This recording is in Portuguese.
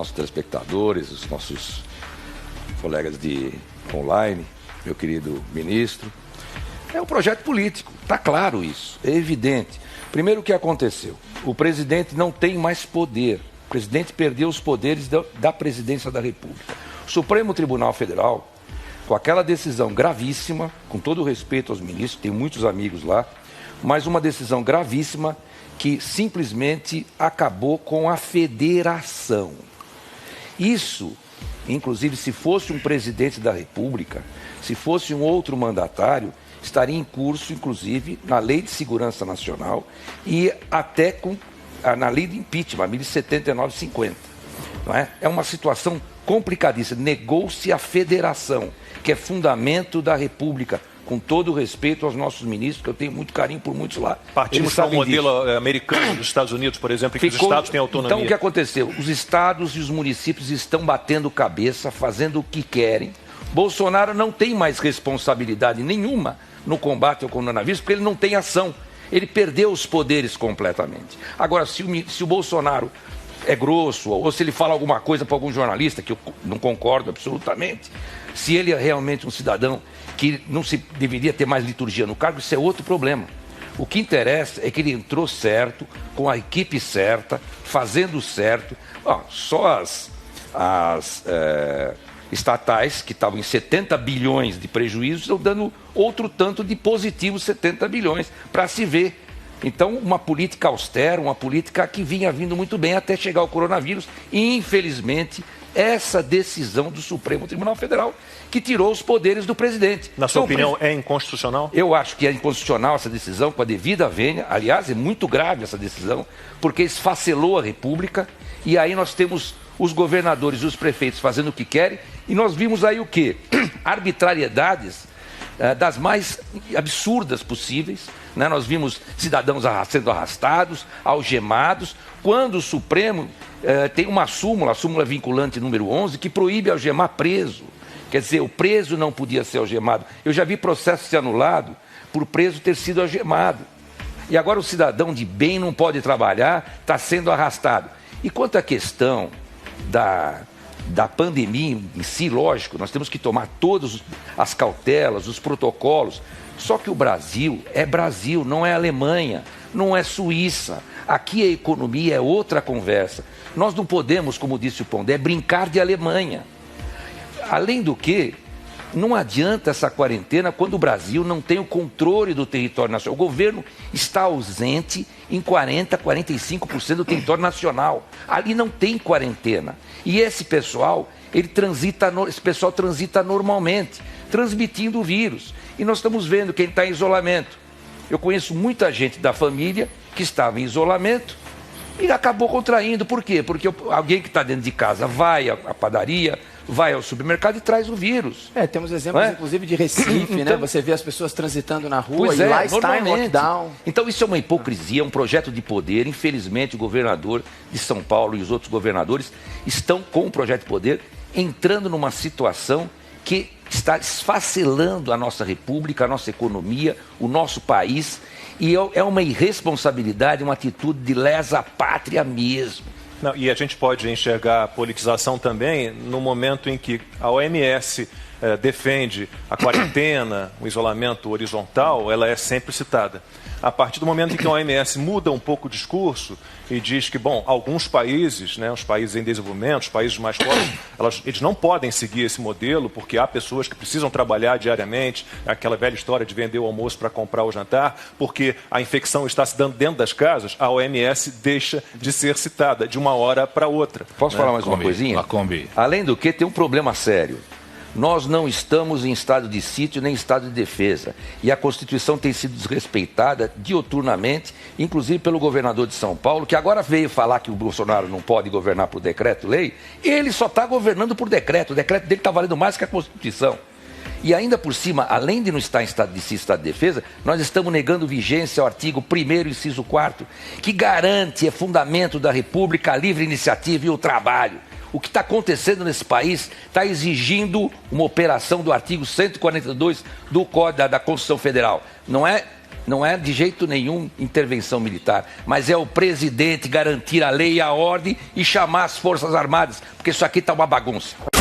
nossos telespectadores, os nossos colegas de online, meu querido ministro. É um projeto político, está claro isso, é evidente. Primeiro, o que aconteceu? O presidente não tem mais poder. O presidente perdeu os poderes da presidência da República. O Supremo Tribunal Federal, com aquela decisão gravíssima, com todo o respeito aos ministros, tenho muitos amigos lá, mas uma decisão gravíssima que simplesmente acabou com a federação. Isso, inclusive, se fosse um presidente da República, se fosse um outro mandatário, estaria em curso, inclusive, na Lei de Segurança Nacional e até na Lei de Impeachment, a 1079/50. Não é? É uma situação complicadíssima. Negou-se a federação, que é fundamento da República, com todo o respeito aos nossos ministros, que eu tenho muito carinho por muitos lá. Partimos para o modelo americano dos Estados Unidos, por exemplo, em que os estados têm autonomia. Então, o que aconteceu? Os estados e os municípios estão batendo cabeça, fazendo o que querem. Bolsonaro não tem mais responsabilidade nenhuma no combate ao coronavírus, porque ele não tem ação. Ele perdeu os poderes completamente. Agora, se o Bolsonaro é grosso, ou se ele fala alguma coisa para algum jornalista, que eu não concordo absolutamente, se ele é realmente um cidadão que não se deveria ter mais liturgia no cargo, isso é outro problema. O que interessa é que ele entrou certo, com a equipe certa, fazendo certo. Só as estatais, que estavam em 70 bilhões de prejuízo, estão dando outro tanto de positivos 70 bilhões, para se ver. Então, uma política austera, uma política que vinha vindo muito bem até chegar o coronavírus. E, infelizmente, essa decisão do Supremo Tribunal Federal, que tirou os poderes do presidente. Na sua opinião, é inconstitucional? Eu acho que é inconstitucional essa decisão, com a devida vênia. Aliás, é muito grave essa decisão, porque esfacelou a República. E aí nós temos os governadores e os prefeitos fazendo o que querem. E nós vimos aí o quê? Arbitrariedades das mais absurdas possíveis. Né? Nós vimos cidadãos sendo arrastados, algemados, quando o Supremo tem uma súmula, a súmula vinculante número 11, que proíbe algemar preso. Quer dizer, o preso não podia ser algemado. Eu já vi processo ser anulado por preso ter sido algemado. E agora o cidadão de bem não pode trabalhar, está sendo arrastado. E quanto à questão da pandemia em si, lógico, nós temos que tomar todas as cautelas, os protocolos. Só que o Brasil, não é Alemanha, não é Suíça. Aqui a economia é outra conversa. Nós não podemos, como disse o Pondé, brincar de Alemanha. Além do que, não adianta essa quarentena quando o Brasil não tem o controle do território nacional. O governo está ausente em 40%, 45% do território nacional. Ali não tem quarentena. E esse pessoal, esse pessoal transita normalmente, transmitindo o vírus. E nós estamos vendo quem está em isolamento. Eu conheço muita gente da família que estava em isolamento e acabou contraindo. Por quê? Porque alguém que está dentro de casa vai à padaria, vai ao supermercado e traz o vírus. Temos exemplos, inclusive, de Recife, então, né? Você vê as pessoas transitando na rua e lá está em lockdown. Então, isso é uma hipocrisia, é um projeto de poder. Infelizmente, o governador de São Paulo e os outros governadores estão com o projeto de poder, entrando numa situação que está esfacelando a nossa república, a nossa economia, o nosso país. E é uma irresponsabilidade, uma atitude de lesa pátria mesmo. Não, e a gente pode enxergar a politização também no momento em que a OMS defende a quarentena, o isolamento horizontal, ela é sempre citada. A partir do momento em que a OMS muda um pouco o discurso e diz que, alguns países, né, os países em desenvolvimento, os países mais pobres, eles não podem seguir esse modelo porque há pessoas que precisam trabalhar diariamente, aquela velha história de vender o almoço para comprar o jantar, porque a infecção está se dando dentro das casas, a OMS deixa de ser citada de uma hora para outra. Posso falar mais uma coisinha? Além do que, tem um problema sério. Nós não estamos em estado de sítio nem em estado de defesa. E a Constituição tem sido desrespeitada diuturnamente, inclusive pelo governador de São Paulo, que agora veio falar que o Bolsonaro não pode governar por decreto-lei. Ele só está governando por decreto. O decreto dele está valendo mais que a Constituição. E ainda por cima, além de não estar em estado de sítio e estado de defesa, nós estamos negando vigência ao artigo 1º, inciso 4º, que garante, é fundamento da República, a livre iniciativa e o trabalho. O que está acontecendo nesse país está exigindo uma operação do artigo 142 do Código da Constituição Federal. Não é Não é de jeito nenhum intervenção militar, mas é o presidente garantir a lei e a ordem e chamar as Forças Armadas, porque isso aqui está uma bagunça.